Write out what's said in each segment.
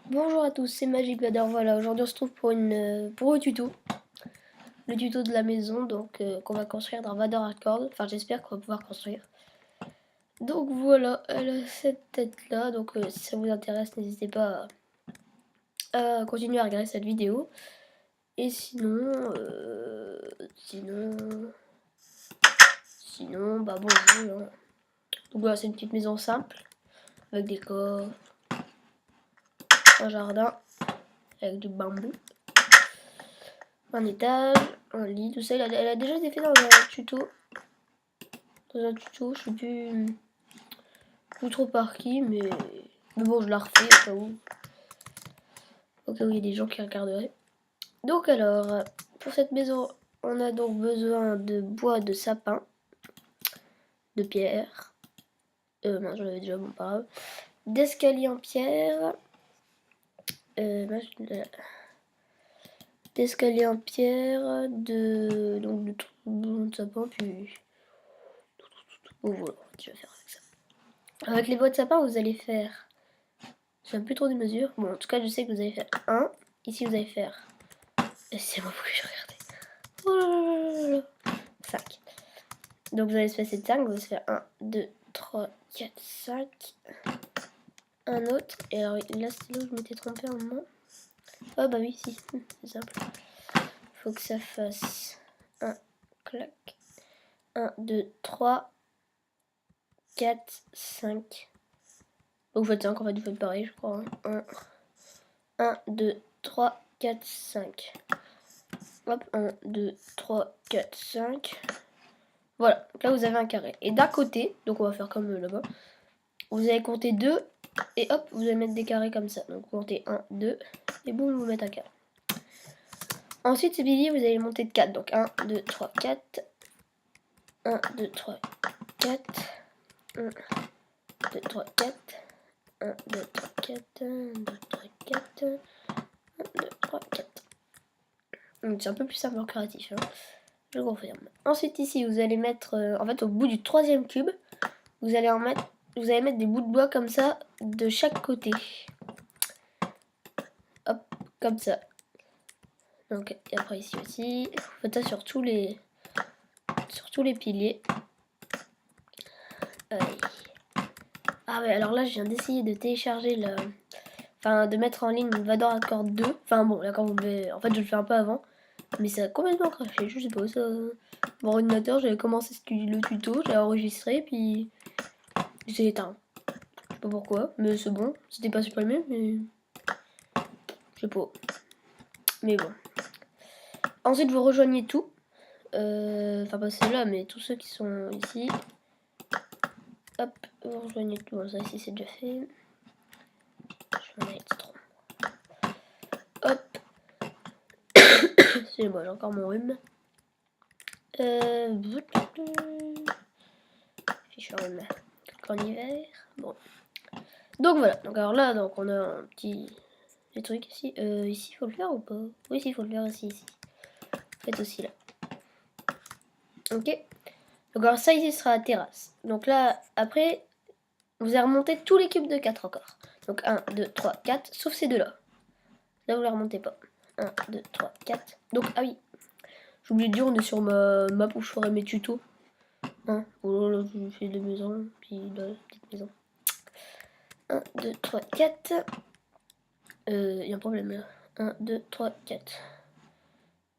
Bonjour à tous, c'est Magic Vader. Voilà, aujourd'hui on se trouve pour un tuto. Le tuto de la maison, donc qu'on va construire dans Vader Hardcore. Enfin, j'espère qu'on va pouvoir construire. Donc voilà, elle a cette tête là. Donc si ça vous intéresse, n'hésitez pas à continuer à regarder cette vidéo. Et sinon, bah bon, voilà. Donc voilà, c'est une petite maison simple avec des coffres, un jardin avec du bambou, un étage, un lit, tout ça. Elle a déjà été fait dans un tuto. Je sais plus trop par qui, mais bon, je la refais au cas où. Au cas où il y a des gens qui regarderaient. Donc alors, pour cette maison, on a donc besoin de bois de sapin, de pierre. Non, j'en avais déjà, bon, pas grave. D'escalier en pierre. D'escalier en pierre, donc de bout de sapin, puis bon voilà, je vais faire avec ça. Avec les bois de sapin, vous allez faire, je sais plus trop des mesures. Bon, en tout cas, je sais que vous allez faire 1. Ici, vous allez faire, c'est moi pour que je regarde. Oh là là, 5. Donc vous allez se passer de 5, vous allez se faire 1, 2, 3, 4, 5. Un autre. Et alors là, c'est là où je m'étais trompé un moment. Oh bah oui, si, c'est simple. Faut que ça fasse 1, clac. 1, 2, 3, 4, 5. Donc vous faites 5, en fait, vous faites pareil, je crois. 1, 2, 3, 4, 5. Hop, 1, 2, 3, 4, 5. Voilà, donc là vous avez un carré. Et d'un côté, donc on va faire comme là-bas, vous allez compter 2 et hop, vous allez mettre des carrés comme ça. Donc vous comptez 1, 2 et boum, vous mettez un carré. Ensuite, ces piliers, vous allez monter de 4. Donc 1, 2, 3, 4. 1, 2, 3, 4. 1, 2, 3, 4. 1, 2, 3, 4. 1, 2, 3, 4. 1, 2, 3, 4. Donc c'est un peu plus simple en créatif, hein. Je confirme. Ensuite ici vous allez mettre, en fait au bout du troisième cube, vous allez mettre des bouts de bois comme ça de chaque côté. Hop, comme ça. Donc et après ici aussi, vous faites ça sur tous les piliers. Ah ouais, alors là je viens d'essayer de télécharger enfin de mettre en ligne Vader Hardcore 2. Enfin bon, d'accord, en fait je le fais un peu avant. Mais ça a complètement craché, je sais pas, ça. Mon ordinateur, j'avais commencé le tuto, j'ai enregistré, puis j'ai éteint. Je sais pas pourquoi, mais c'est bon, c'était pas supprimé, mais. Je sais pas. Mais bon. Ensuite, vous rejoignez tout. Enfin, pas ceux-là, mais tous ceux qui sont ici. Hop, vous rejoignez tout. Bon, ça ici, c'est déjà fait. Je vais en mettre trop. Hop. Excusez-moi, j'ai encore mon rhume. Fichu rhume. En hiver. Bon. Donc voilà. Donc alors là, donc on a un petit truc ici. Ici, il faut le faire ou pas? Oui, il faut le faire aussi ici. Faites aussi là. Ok. Donc alors ça ici sera la terrasse. Donc là, après, vous allez remonter tous les cubes de 4 encore. Donc 1, 2, 3, 4, sauf ces deux-là. Là, vous les remontez pas. 1, 2, 3, 4. Donc, ah oui. J'ai oublié de dire, on est sur ma map où je ferai mes tutos. Hein, oh là, je fais des maisons, puis là, petite maison. 1, 2, 3, 4. Il y a un problème là. 1, 2, 3, 4.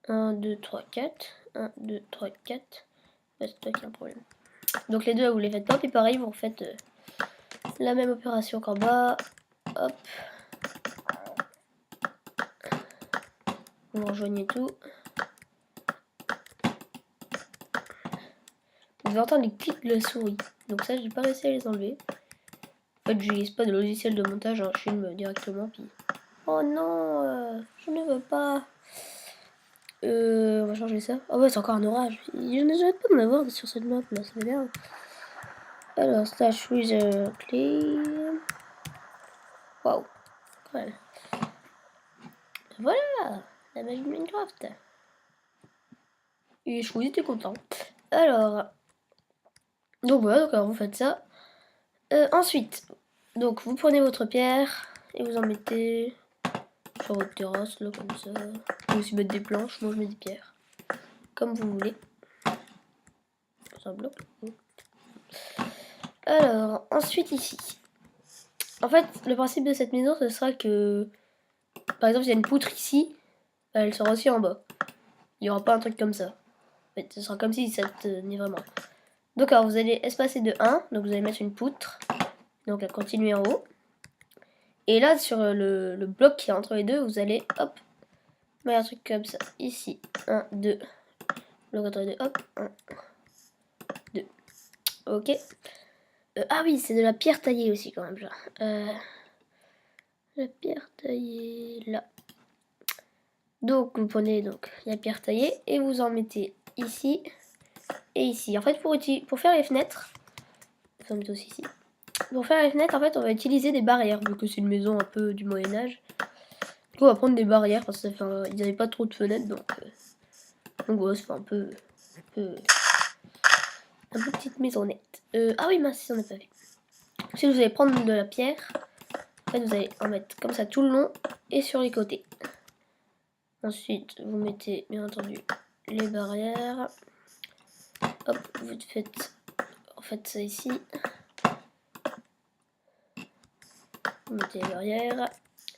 1, 2, 3, 4. 1, 2, 3, 4. Là, c'est toi qui a un problème. Donc les deux, vous les faites pas, puis pareil, vous refaites la même opération qu'en bas. Hop. Vous rejoignez tout. Vous devez entendre les clics de la souris. Donc ça, j'ai pas réussi à les enlever. En fait, j'utilise pas de logiciel de montage, hein, je filme directement. Puis... Oh non, je ne veux pas. On va changer ça. Oh ouais, c'est encore un orage. Je n'arrête pas de m'avoir sur cette map, là, ça m'énerve. Alors, stash with clay. Waouh. Voilà. Voilà, la magie de Minecraft. Et Chouille était content. Alors, donc voilà, donc alors vous faites ça. Ensuite, donc vous prenez votre pierre et vous en mettez sur votre terrasse, là, comme ça. Vous pouvez aussi mettre des planches, moi je mets des pierres. Comme vous voulez. C'est un bloc. Alors, ensuite ici. En fait, le principe de cette maison, ce sera que, par exemple, il y a une poutre ici, elle sera aussi en bas. Il n'y aura pas un truc comme ça. En fait, ce sera comme si ça tenait vraiment. Donc, alors, vous allez espacer de 1, donc vous allez mettre une poutre. Donc, à continuer en haut. Et là, sur le bloc qui est entre les deux, vous allez, hop, mettre un truc comme ça. Ici, 1, 2. Bloc entre les deux, hop, 1, 2. Ok. Ah oui, c'est de la pierre taillée aussi, quand même, genre. La pierre taillée, là. Donc, vous prenez donc la pierre taillée et vous en mettez ici et ici. En fait, pour faire les fenêtres, vous en mettez aussi ici. Pour faire les fenêtres, en fait, on va utiliser des barrières, vu que c'est une maison un peu du Moyen-Âge. Du coup, on va prendre des barrières parce que ça fait ils n'avaient pas trop de fenêtres, donc voilà, ça fait un peu petite maisonnette. Ah oui, mince, si on n'a pas vu. Ensuite, vous allez prendre de la pierre. En fait, vous allez en mettre comme ça tout le long et sur les côtés. Ensuite, vous mettez bien entendu les barrières. Hop, vous faites ça ici. Vous mettez les barrières.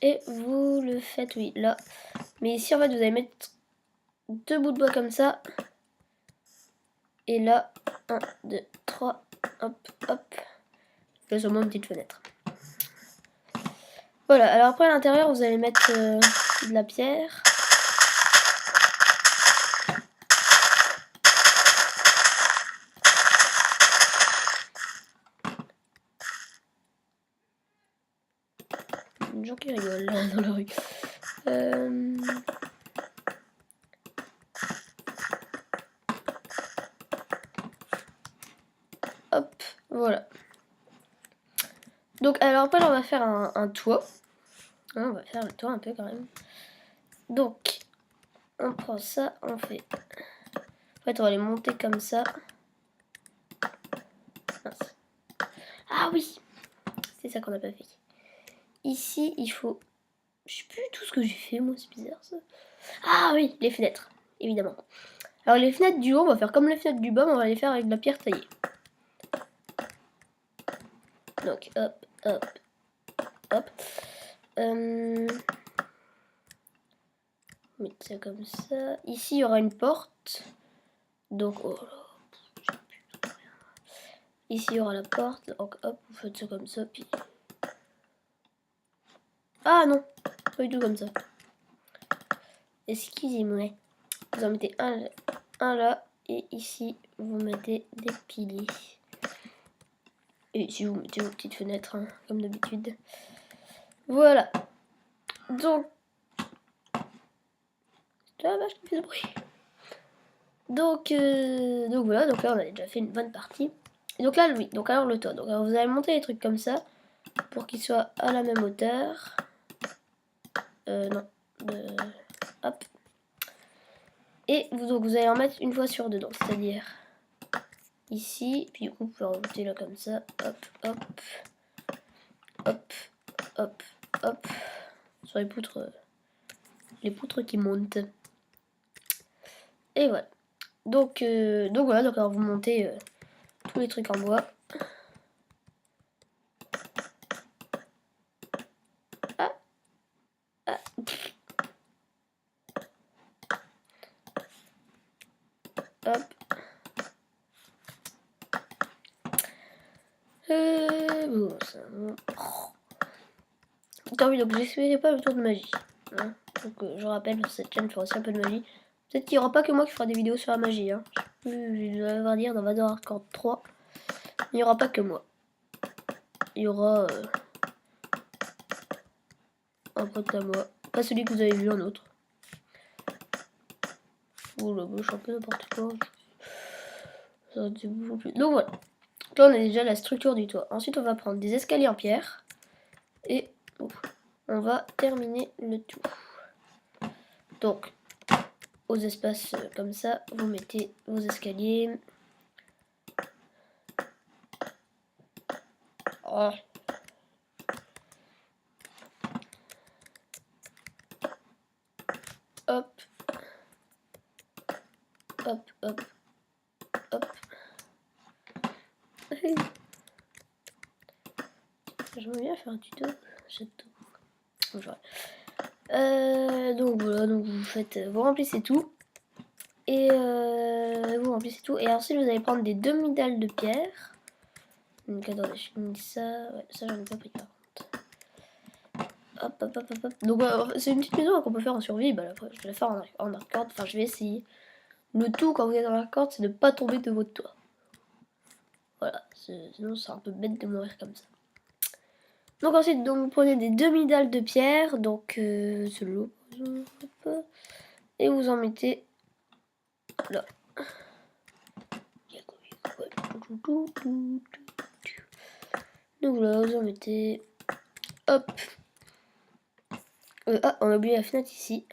Et vous le faites, oui, là. Mais ici, en fait, vous allez mettre 2 bouts de bois comme ça. Et là, 1, 2, 3. Hop, hop. Là, seulement une petite fenêtre. Voilà, alors après, à l'intérieur, vous allez mettre de la pierre. Une gens qui rigolent là, dans la rue. Hop, voilà. Donc, alors après, on va faire un toit. On va faire le toit un peu quand même. Donc, on prend ça, on fait... En fait, on va les monter comme ça. Mince. Ah oui, c'est ça qu'on n'a pas fait. Ici, il faut... Je sais plus tout ce que j'ai fait, moi, c'est bizarre ça. Ah oui, les fenêtres, évidemment. Alors les fenêtres du haut, on va faire comme les fenêtres du bas, mais on va les faire avec de la pierre taillée. Donc, hop, hop, hop. Mettre ça comme ça. Ici, il y aura une porte. Donc, oh là, ici, il y aura la porte. Donc, hop, vous faites ça comme ça, puis... Ah non, pas du tout comme ça. Excusez-moi. Vous en mettez un là, et ici, vous mettez des piliers. Et ici, vous mettez vos petites fenêtres, hein, comme d'habitude. Voilà. Donc... Ah la vache, qui fait ce bruit. Donc voilà, donc là, on a déjà fait une bonne partie. Et donc là, oui, donc alors le toit. Donc alors, vous allez monter les trucs comme ça, pour qu'ils soient à la même hauteur. Non. Hop. Et donc vous allez en mettre une fois sur deux, donc c'est-à-dire ici, puis du coup vous pouvez rajouter là comme ça, hop, hop, hop, hop, hop, sur les poutres qui montent. Et voilà. Donc voilà, donc alors vous montez tous les trucs en bois. Ah, ah. Hop. Bon, ça va. Ah oui, donc j'expliquerai pas le tour de magie. Hein. Donc je rappelle, cette chaîne fera aussi un peu de magie. Peut-être qu'il n'y aura pas que moi qui fera des vidéos sur la magie. Hein. Je vais dire dans Vador Hardcore 3. Il n'y aura pas que moi. Il y aura un pote à moi. Pas celui que vous avez vu, un autre. Oh là, je suis un peu n'importe quoi. Donc voilà. Là, on a déjà la structure du toit. Ensuite, on va prendre des escaliers en pierre. Et on va terminer le tout. Donc, aux espaces comme ça, vous mettez vos escaliers. Oh. Hop. Hop, hop. Hop. J'aimerais bien faire un tuto. Donc voilà, donc vous faites, vous remplissez tout. Et vous remplissez tout. Et ensuite vous allez prendre des demi-dalles de pierre. Donc attendez, je finis ça. Ouais, ça j'en ai pas pris par contre. Hop, hop, hop, hop, hop. Donc c'est une petite maison qu'on peut faire en survie. Bah après, je vais la faire en hardcore. Enfin, je vais essayer. Le tout quand vous êtes en hardcore, c'est de ne pas tomber de votre toit. Voilà, sinon c'est un peu bête de mourir comme ça. Donc ensuite, donc, vous prenez des demi-dalles de pierre. Donc c'est l'eau. Et vous en mettez là. Donc là, vous en mettez. Hop. Ah, on a oublié la fenêtre ici.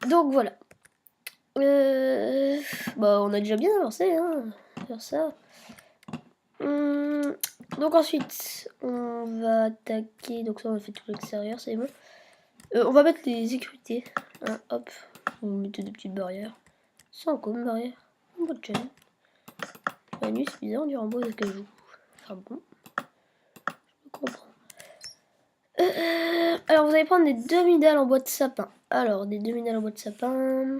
Donc voilà. Bah, on a déjà bien avancé, hein, faire ça. Donc ensuite, on va attaquer. Donc ça, on a fait tout l'extérieur, c'est bon. On va mettre les sécurités. Hein, hop, vous mettez des petites barrières. C'est un comme barrière. Un bout de chaîne. La nuit, c'est bizarre, on dirait en bois d'acajou. Enfin bon, je comprends. Alors, vous allez prendre des demi-dalles en bois de sapin. Alors, des demi-dalles en bois de sapin.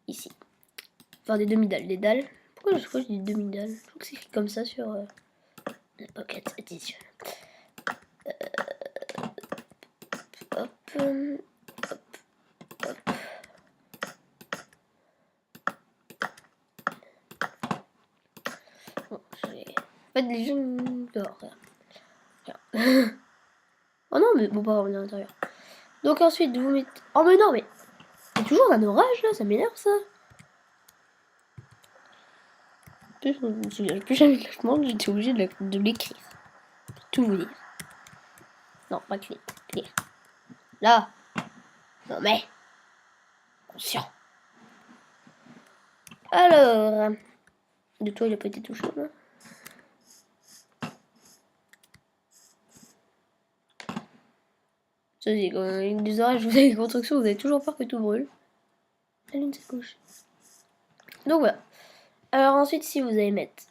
Ici. Enfin, des demi-dalles, des dalles. Pourquoi je dis demi-dalles? Je trouve que c'est écrit comme ça sur la Pocket Edition. Hop, hop, hop. Bon, j'ai... En fait, les jeux dehors, regarde. Oh non, mais bon, pas revenir à l'intérieur. Donc ensuite, vous mettez... Oh mais non, mais... Il y a toujours un orage, là, ça m'énerve, ça. Je me souviens plus jamais de la commande, j'étais obligée de l'écrire. Tout vous dire. Non, pas clé. Clé. Là. Non mais. Conscient. Alors. De toi, il a pas été touché, non? Ça, c'est quand même des orages, vous avez des constructions, vous avez toujours peur que tout brûle. Allume cette couche. Donc voilà. Alors ensuite, si vous allez mettre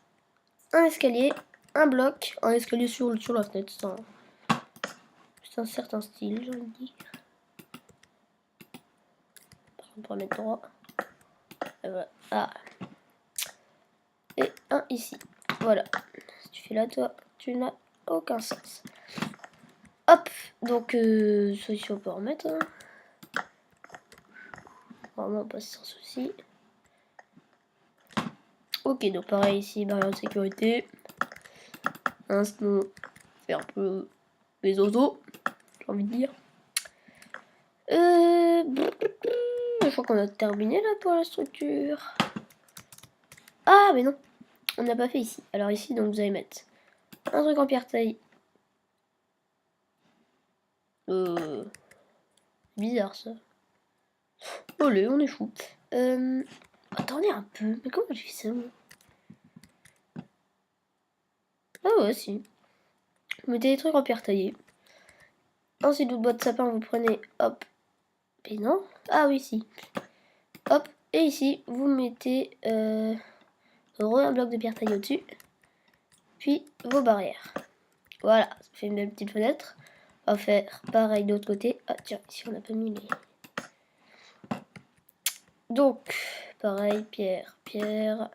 un escalier, un bloc, un escalier sur la fenêtre, c'est un certain style, j'ai envie de dire. On peut mettre droit. Et voilà. Ah. Et un ici. Voilà. Si tu fais là, toi, tu n'as aucun sens. Hop. Donc, ça ici, on peut remettre. Hein. Vraiment, on passe sans souci. Ok, donc pareil ici, barrière de sécurité. Un sinon, fait un peu les oiseaux, j'ai envie de dire. Je crois qu'on a terminé là pour la structure. Ah, mais non, on n'a pas fait ici. Alors ici, donc vous allez mettre un truc en pierre taille. Bizarre ça. Allez, on est fou. Attendez un peu, mais comment j'ai fait ça moi? Ah ouais, si. Vous mettez des trucs en pierre taillée. Ensuite, votre boîte de sapin, vous prenez, hop. Et non. Ah oui, si. Hop. Et ici, vous mettez un bloc de pierre taillée au-dessus. Puis vos barrières. Voilà, ça fait une belle petite fenêtre. On va faire pareil de l'autre côté. Ah tiens, ici on n'a pas mis les... Donc, pareil, pierre, pierre.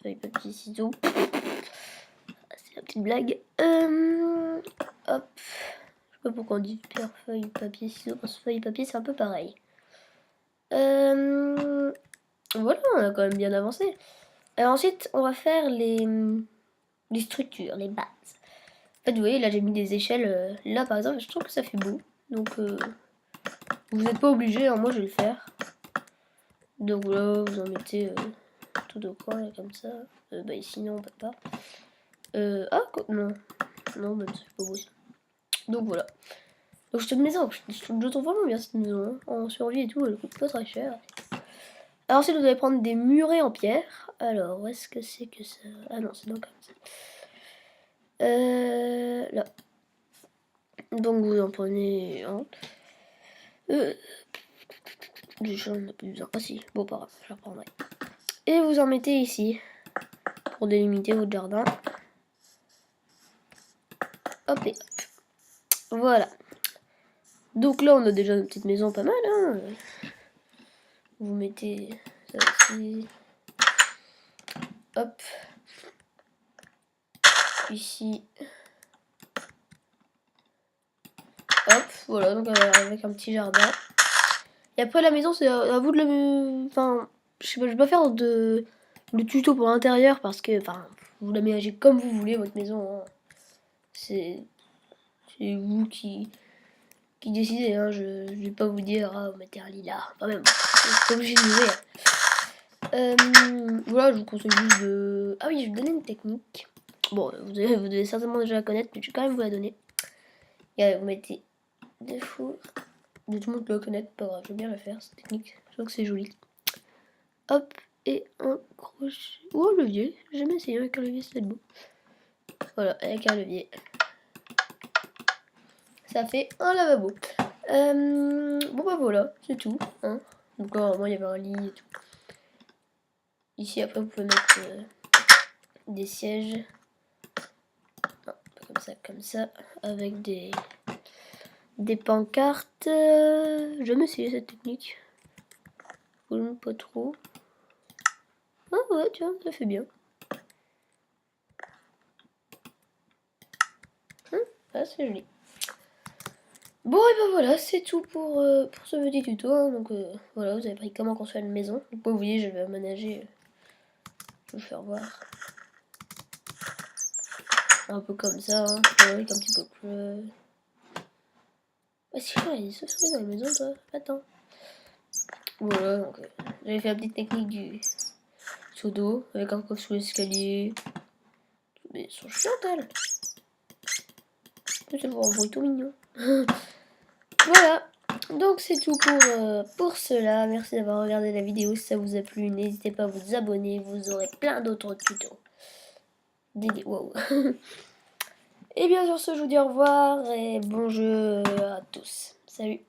Feuille, papier, ciseaux. C'est la petite blague. Hop. Je sais pas pourquoi on dit pierre, feuille, papier, ciseaux. Parce que feuille, papier, c'est un peu pareil. Voilà, on a quand même bien avancé. Alors ensuite, on va faire les structures, les bases. En fait, vous voyez, là, j'ai mis des échelles. Là, par exemple, je trouve que ça fait beau. Donc, vous n'êtes pas obligé, hein, moi, je vais le faire. Donc là, vous en mettez tout au coin, là, comme ça. Bah, ici, non, on peut pas. Non. Non, bah, c'est pas beau, ça. Donc, voilà. Donc, cette maison, je trouve vraiment bien, cette maison. Hein. En survie et tout, elle coûte pas très cher. Alors, ensuite, vous allez prendre des murets en pierre. Alors, où est-ce que c'est que ça... Ah non, c'est donc comme ça. Là. Donc vous en prenez un. J'en ai plus besoin. Ah si, bon pas grave, je reprendrai. Et vous en mettez ici pour délimiter votre jardin. Hop et hop. Voilà. Donc là on a déjà une petite maison pas mal. Hein. Vous mettez ça ici. Hop. Ici. Hop, voilà, donc avec un petit jardin. Et après la maison, c'est à vous de le... Enfin, je sais pas, je vais pas faire de tuto pour l'intérieur parce que, enfin, vous l'aménagez comme vous voulez, votre maison. Hein. C'est vous qui décidez, hein. Je vais pas vous dire, ah, vous mettez un lilas. Quand même, c'est pas obligé de mourir. Voilà, je vous conseille juste de... Ah oui, je vais vous donner une technique. Bon, vous devez certainement déjà la connaître, mais je vais quand même vous la donner. Et vous mettez des fours. Tout le monde peut la connaître, pas grave, je vais bien la faire, cette technique. Je trouve que c'est joli. Hop, et un crochet. Ou un levier, j'ai jamais essayé avec un levier, c'est beau. Voilà, avec un levier. Ça fait un lavabo. Bon bah voilà, c'est tout. Hein. Donc là, vraiment, il y avait un lit et tout. Ici, après, vous pouvez mettre des sièges. Non, pas comme ça, avec des pancartes. J'ai jamais essayé cette technique. Pas trop. Ah ouais, tu vois, ça fait bien. Ah, c'est joli. Bon, et ben voilà, c'est tout pour ce petit tuto. Hein. Donc voilà, vous avez appris comment construire une maison. Donc vous voyez, je vais aménager. Je vais vous faire voir. Un peu comme ça, hein. Avec un petit peu plus. Ah si, il y a des souris dans la maison, toi. Attends. Voilà, donc j'avais fait la petite technique du seau d'eau avec un coffre sous l'escalier. Mais elles sont chiantes, elles. C'est pour un bruit tout mignon. Voilà. Donc c'est tout pour cela. Merci d'avoir regardé la vidéo. Si ça vous a plu, n'hésitez pas à vous abonner. Vous aurez plein d'autres tutos. Wow. Et bien sur ce, je vous dis au revoir et bon jeu à tous. Salut.